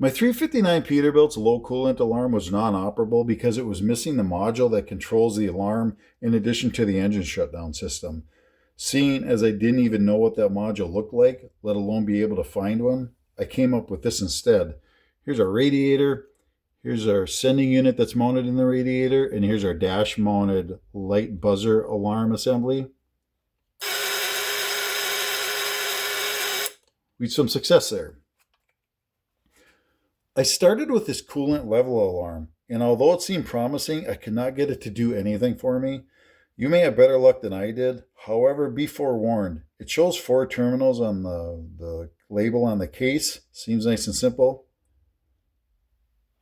My 359 Peterbilt's low coolant alarm was non-operable because it was missing the module that controls the alarm in addition to the engine shutdown system. Seeing as I didn't even know what that module looked like, let alone be able to find one, I came up with this instead. Here's our radiator, here's our sending unit that's mounted in the radiator, and here's our dash-mounted light buzzer alarm assembly. We had some success there. I started with this coolant level alarm, and although it seemed promising, I could not get it to do anything for me. You may have better luck than I did. However, be forewarned. It shows 4 terminals on the label on the case. Seems nice and simple.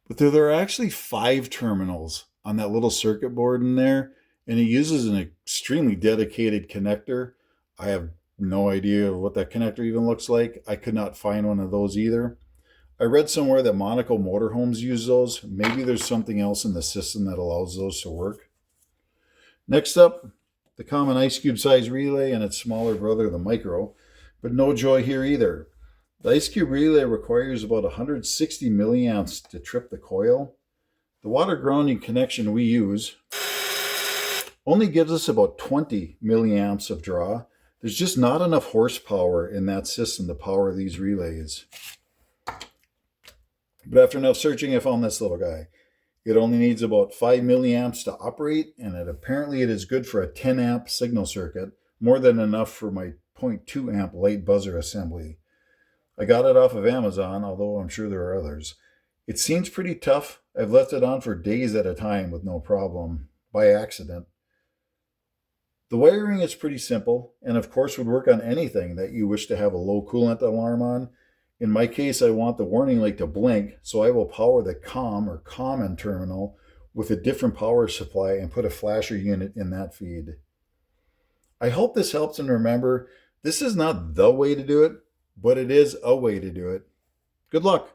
But there are actually 5 terminals on that little circuit board in there, and it uses an extremely dedicated connector. I have no idea what that connector even looks like. I could not find one of those either. I read somewhere that Monaco motorhomes use those. Maybe there's something else in the system that allows those to work. Next up, the common ice cube size relay and its smaller brother, the micro, but no joy here either. The ice cube relay requires about 160 milliamps to trip the coil. The water grounding connection we use only gives us about 20 milliamps of draw. There's just not enough horsepower in that system to power these relays. But after enough searching, I found this little guy. It only needs about 5 milliamps to operate, and apparently it is good for a 10 amp signal circuit, more than enough for my 0.2 amp light buzzer assembly. I got it off of Amazon, although I'm sure there are others. It seems pretty tough. I've left it on for days at a time with no problem, by accident. The wiring is pretty simple, and of course would work on anything that you wish to have a low coolant alarm on. In my case, I want the warning light to blink, so I will power the COM or common terminal with a different power supply and put a flasher unit in that feed. I hope this helps, and remember, this is not the way to do it, but it is a way to do it. Good luck.